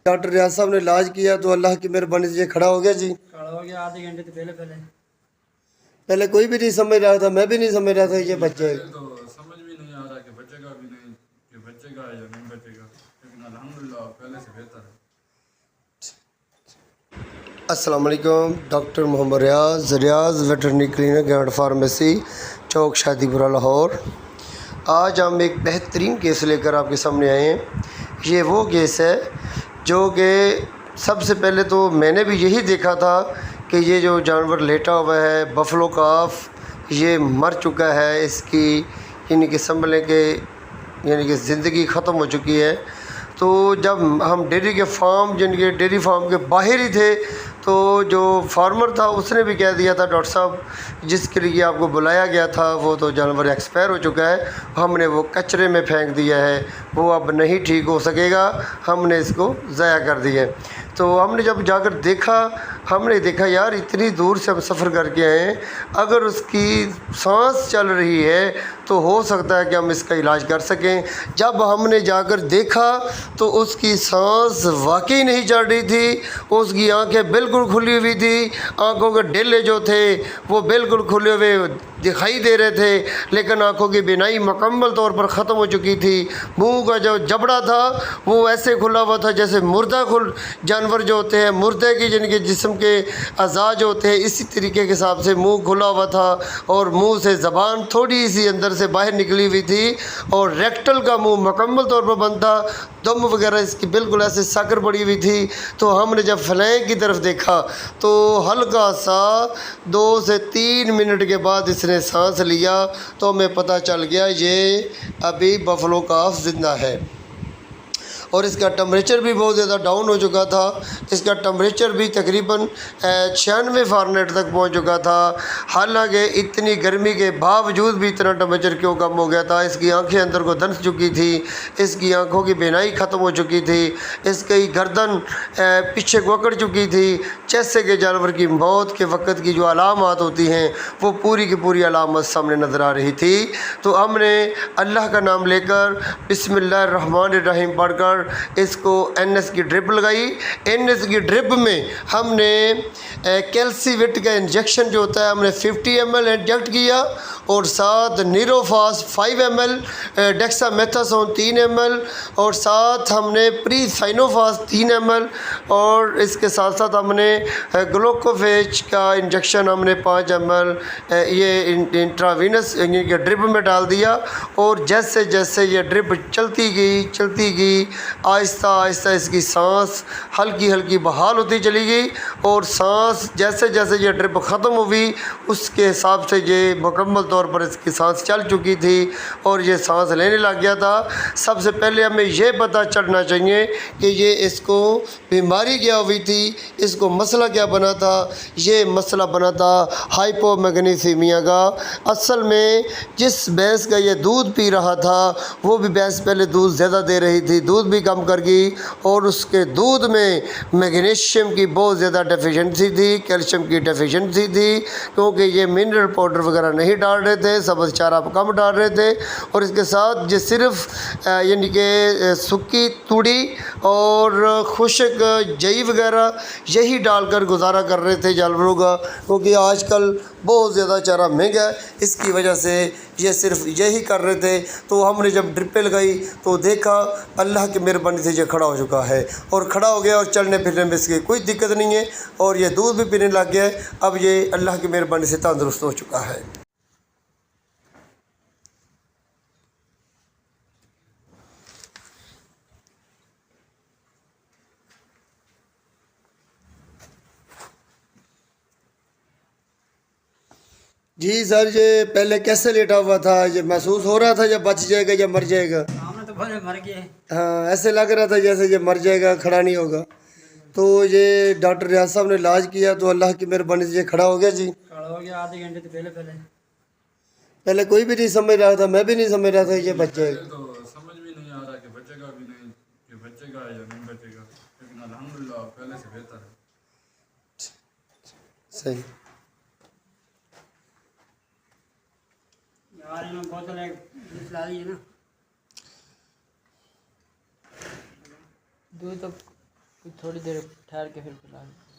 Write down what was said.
Doctor रियाज साहब ने इलाज किया तो अल्लाह की मेहरबानी से ये खड़ा हो गया जी। खड़ा हो गया आधे घंटे से पहले कोई भी नहीं समझ रहा था, मैं भी नहीं समझ रहा था ये बच्चे तो समझ भी नहीं आ रहा कि बचेगा भी नहीं कि बचेगा या नहीं बचेगा, लेकिन अल्हम्दुलिल्लाह पहले से बेहतर है। अस्सलाम वालेकुम। Doctor Mohammad Riyaz veterinary clinic and pharmacy, Chowk Shadipura, Lahore. आज हम एक बेहतरीन केस लेकर आपके सामने आए हैं। ये वो केस है जो कि सबसे पहले तो मैंने भी यही देखा था कि ये जो जानवर लेटा हुआ है बफलो काफ, ये मर चुका है, इसकी यानी कि संभलें के यानी कि ज़िंदगी ख़त्म हो चुकी है। तो जब हम डेयरी के फार्म यानी कि डेयरी फार्म के बाहर ही थे तो जो फार्मर था उसने भी कह दिया था डॉक्टर साहब जिसके लिए आपको बुलाया गया था वो तो जानवर एक्सपायर हो चुका है, हमने वो कचरे में फेंक दिया है, वो अब नहीं ठीक हो सकेगा, हमने इसको ज़ाया कर दिया है। तो हमने जब जाकर देखा, हमने देखा यार इतनी दूर से हम सफ़र करके आए हैं, अगर उसकी सांस चल रही है तो हो सकता है कि हम इसका इलाज कर सकें। जब हमने जाकर देखा तो उसकी सांस वाकई नहीं चल रही थी, उसकी आंखें बिल्कुल खुली हुई थी, आंखों के डेले जो थे वो बिल्कुल खुले हुए दिखाई दे रहे थे, लेकिन आंखों की बिनाई मुकम्मल तौर पर ख़त्म हो चुकी थी। मुंह का जो जबड़ा था वो ऐसे खुला हुआ था जैसे मुर्दा खुल जानवर जो होते हैं, मुर्दे की जिनके जिस्म के अज़ा जो होते हैं, इसी तरीके के हिसाब से मुंह खुला हुआ था और मुंह से ज़बान थोड़ी सी अंदर से बाहर निकली हुई थी और रेक्टल का मुंह मुकम्मल तौर पर बंद था, दम वगैरह इसकी बिल्कुल ऐसे साकर पड़ी हुई थी। तो हमने जब फ्लैंक की तरफ देखा तो हल्का सा 2 से 3 मिनट के बाद इसने सांस लिया तो हमें पता चल गया ये अभी बफलो काफ ज़िंदा है। और इसका टेम्परेचर भी बहुत ज़्यादा डाउन हो चुका था, इसका टेम्परेचर भी तकरीबन 96 फ़ारेनहाइट तक पहुंच चुका था। हालांकि इतनी गर्मी के बावजूद भी इतना टेम्परेचर क्यों कम हो गया था, इसकी आंखें अंदर को धंस चुकी थी, इसकी आंखों की बिनाई ख़त्म हो चुकी थी, इसकी गर्दन पीछे को अकड़ चुकी थी। जैसे कि जानवर की मौत के वक़्त की जो अलामत होती हैं वो पूरी की पूरी अलामत सामने नज़र आ रही थी। तो हमने अल्लाह का नाम लेकर बिस्मिल्लाहिर्रहमानिर्रहीम पढ़कर इसको NS की ड्रिप लगाई। NS की ड्रिप में हमने कैल्सीविट का इंजेक्शन जो होता है हमने 50 ml इंजेक्ट किया और साथ नीरोफास 5 ml, डेक्सामेथासोन 3 ml और साथ हमने प्रीसाइनोफास 3 ml और इसके साथ साथ हमने ग्लूकोफेज का इंजेक्शन हमने 5 ml ये इंट्रावीनस के ड्रिप में डाल दिया। और जैसे जैसे ये ड्रिप चलती गई आहिस्ता आहिस्ता इसकी सांस हल्की हल्की बहाल होती चली गई और सांस जैसे जैसे ये ड्रिप ख़त्म हुई उसके हिसाब से ये मुकम्मल तौर पर इसकी सांस चल चुकी थी और ये सांस लेने लग गया था। सबसे पहले हमें ये पता चलना चाहिए कि ये इसको बीमारी क्या हुई थी, इसको मसला क्या बना था। ये मसला बना था हाइपोमैग्नीसीमिया का। असल में जिस भैंस का ये दूध पी रहा था वो भी भैंस पहले दूध ज़्यादा दे रही थी, दूध भी कम कर गई और उसके दूध में मैग्नीशियम की बहुत ज़्यादा डेफिशिएंसी थी, कैल्शियम की डेफिशिएंसी थी, क्योंकि ये मिनरल पाउडर वगैरह नहीं डाल रहे थे, सब्ज़ चारा कम डाल रहे थे और इसके साथ ये सिर्फ यानी कि सूखी तूड़ी और खुश्क जई वगैरह यही डालकर गुजारा कर रहे थे जानवरों का, क्योंकि आजकल बहुत ज़्यादा चारा महंगा है, इसकी वजह से ये सिर्फ यही कर रहे थे। तो हमने जब ड्रिपें लगाई तो देखा अल्लाह की मेहरबानी से ये खड़ा हो चुका है और खड़ा हो गया और चलने फिरने में इसकी कोई दिक्कत नहीं है और ये दूध भी पीने लग गया है। अब ये अल्लाह की मेहरबानी से तंदुरुस्त हो चुका है। जी सर, ये पहले कैसे लेटा हुआ था, ये महसूस हो रहा था या बच जाएगा या मर जाएगा? हमने तो भले मर गए। हाँ, ऐसे लग रहा था जैसे ये मर जाएगा, खड़ा नहीं होगा। तो ये डॉक्टर रियाज साहब ने इलाज किया तो अल्लाह की मेहरबानी से ये खड़ा हो गया जी। खड़ा हो गया आधे घंटे से पहले कोई भी नहीं समझ रहा था, मैं भी नहीं समझ रहा था ये बच जाएगा। तो समझ भी नहीं आ रहा कि बचेगा भी नहीं कि बचेगा या नहीं बचेगा, लेकिन अल्हम्दुलिल्लाह पहले से बेहतर है। सही। यार इन्होंने बोतल एक पिला दी है ना। दूध तो थोड़ी देर ठहर के फिर पिला दी।